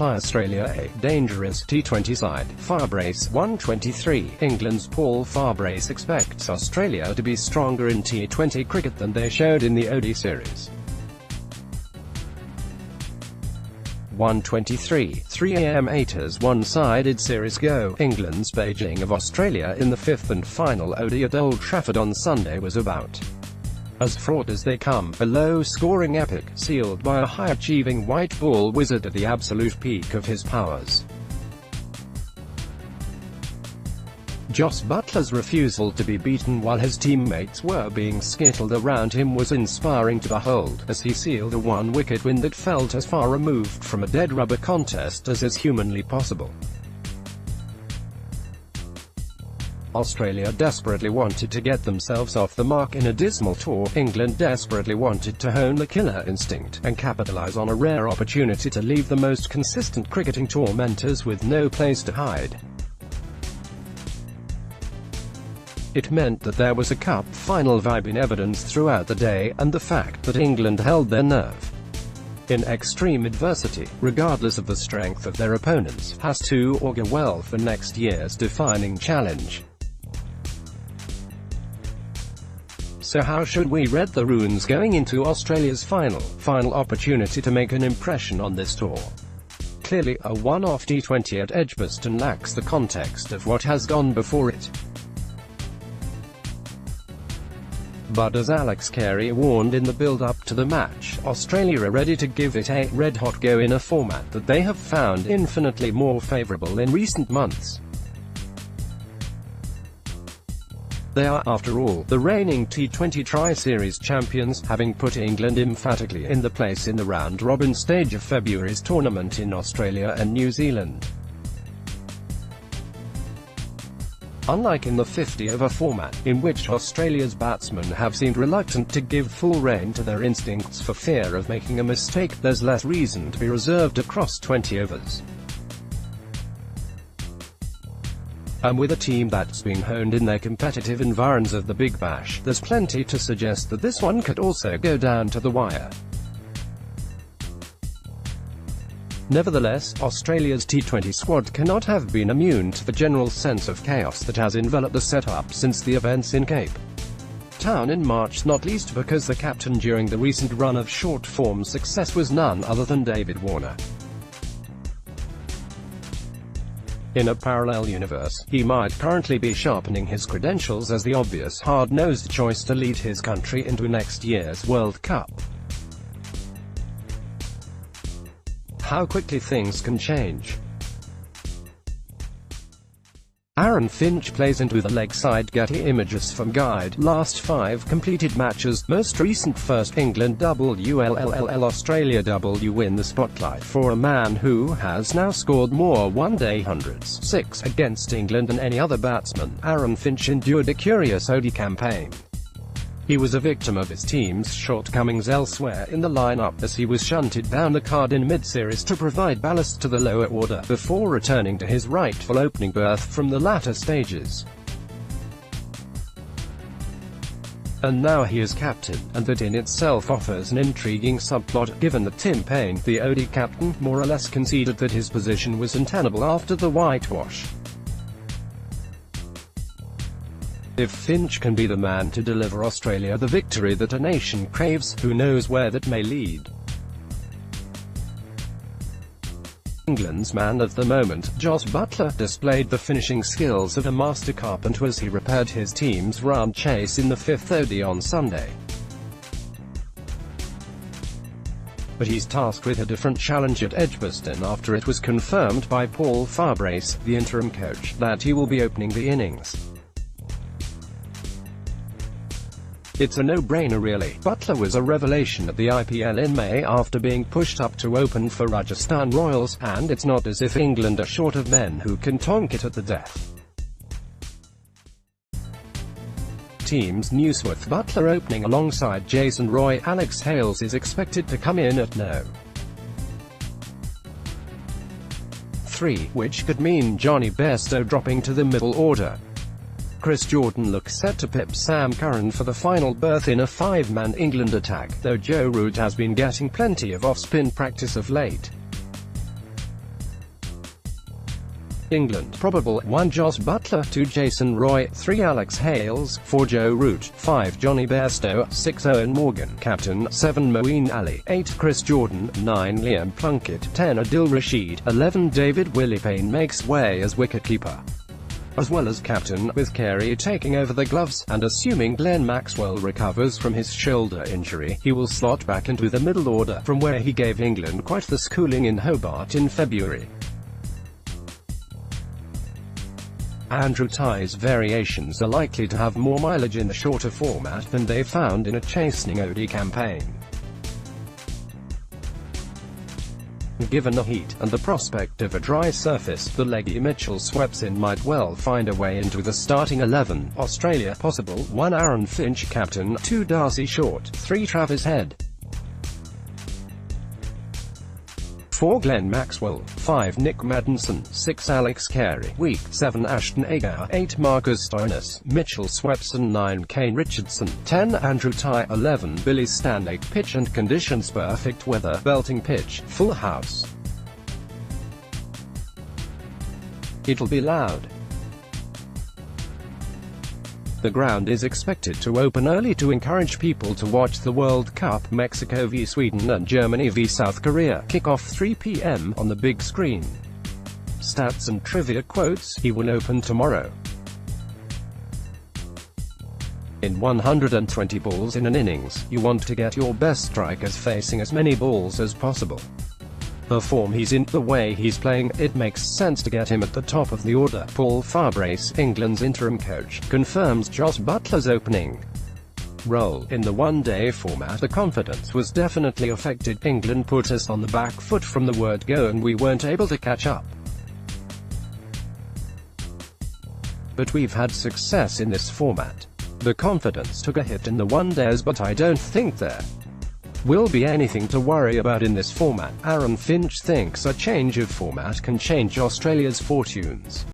ply Australia a dangerous T20 side. Farbrace 123. England's Paul Farbrace expects Australia to be stronger in T20 cricket than they showed in the ODI series. 123. 3 am 8's one-sided series go. England's Beijing of Australia in the fifth and final ODI at Old Trafford on Sunday was about as fraught as they come, a low-scoring epic, sealed by a high-achieving white ball wizard at the absolute peak of his powers. Jos Buttler's refusal to be beaten while his teammates were being skittled around him was inspiring to behold, as he sealed a one-wicket win that felt as far removed from a dead rubber contest as is humanly possible. Australia desperately wanted to get themselves off the mark in a dismal tour. England desperately wanted to hone the killer instinct, and capitalise on a rare opportunity to leave the most consistent cricketing tormentors with no place to hide. It meant that there was a cup final vibe in evidence throughout the day, and the fact that England held their nerve in extreme adversity, regardless of the strength of their opponents, has to augur well for next year's defining challenge. So how should we read the runes going into Australia's final opportunity to make an impression on this tour? Clearly, a one-off T20 at Edgbaston lacks the context of what has gone before it. But as Alex Carey warned in the build-up to the match, Australia are ready to give it a red-hot go in a format that they have found infinitely more favourable in recent months. They are, after all, the reigning T20 Tri-Series champions, having put England emphatically in the place in the round-robin stage of February's tournament in Australia and New Zealand. Unlike in the 50-over format, in which Australia's batsmen have seemed reluctant to give full rein to their instincts for fear of making a mistake, there's less reason to be reserved across 20 overs. And with a team that's being honed in their competitive environs of the Big Bash, there's plenty to suggest that this one could also go down to the wire. Nevertheless, Australia's T20 squad cannot have been immune to the general sense of chaos that has enveloped the setup since the events in Cape Town in March, not least because the captain during the recent run of short-form success was none other than David Warner. In a parallel universe, he might currently be sharpening his credentials as the obvious hard-nosed choice to lead his country into next year's World Cup. How quickly things can change. Aaron Finch plays into the leg side. Getty images from Guide. Last 5 completed matches, most recent first England WLLL Australia W win the spotlight for a man who has now scored more one-day hundreds, 6 against England than any other batsman. Aaron Finch endured a curious ODI campaign. He was a victim of his team's shortcomings elsewhere in the lineup, as he was shunted down the card in mid-series to provide ballast to the lower order, before returning to his rightful opening berth from the latter stages. And now he is captain, and that in itself offers an intriguing subplot, given that Tim Paine, the ODI captain, more or less conceded that his position was untenable after the whitewash. If Finch can be the man to deliver Australia the victory that a nation craves, who knows where that may lead. England's man of the moment, Jos Buttler, displayed the finishing skills of a master carpenter as he repaired his team's round chase in the 5th ODI on Sunday. But he's tasked with a different challenge at Edgbaston after it was confirmed by Paul Farbrace, the interim coach, that he will be opening the innings. It's a no-brainer really. Buttler was a revelation at the IPL in May after being pushed up to open for Rajasthan Royals, and it's not as if England are short of men who can tonk it at the death. Team's Newsworth. Buttler opening alongside Jason Roy. Alex Hales is expected to come in at no. 3, which could mean Johnny Bairstow dropping to the middle order. Chris Jordan looks set to pip Sam Curran for the final berth in a 5-man England attack, though Joe Root has been getting plenty of off-spin practice of late. England. Probable 1 Jos Buttler, 2 Jason Roy, 3 Alex Hales, 4 Joe Root, 5 Johnny Bairstow, 6 Owen Morgan, Captain, 7 Moeen Ali, 8 Chris Jordan, 9 Liam Plunkett, 10 Adil Rashid, 11 David Willie Payne makes way as wicketkeeper, as well as captain, with Carey taking over the gloves, and assuming Glenn Maxwell recovers from his shoulder injury, he will slot back into the middle order, from where he gave England quite the schooling in Hobart in February. Andrew Tye's variations are likely to have more mileage in the shorter format than they found in a chastening ODI campaign. Given the heat, and the prospect of a dry surface, the leggy Mitchell-Swepson might well find a way into the starting 11. Australia possible: 1 Aaron Finch captain, 2 Darcy Short, 3 Travis Head, 4 Glenn Maxwell, 5 Nick Maddinson, 6 Alex Carey, weak, 7 Ashton Agar, 8 Marcus Stoinis, Mitchell-Swepson, 9 Kane Richardson, 10 Andrew Tye, 11 Billy Stanley. Pitch and conditions: perfect weather, belting pitch, full house. It'll be loud. The ground is expected to open early to encourage people to watch the World Cup. Mexico v Sweden and Germany v South Korea. Kick-off 3 p.m. on the big screen. Stats and trivia quotes: he will open tomorrow. In 120 balls in an innings, you want to get your best strikers facing as many balls as possible. The form he's in, the way he's playing, it makes sense to get him at the top of the order. Paul Farbrace, England's interim coach, confirms Jos Buttler's opening role. In the one-day format, the confidence was definitely affected. England put us on the back foot from the word go and we weren't able to catch up. But we've had success in this format. The confidence took a hit in the one-days, but I don't think there will be anything to worry about in this format. Aaron Finch thinks a change of format can change Australia's fortunes.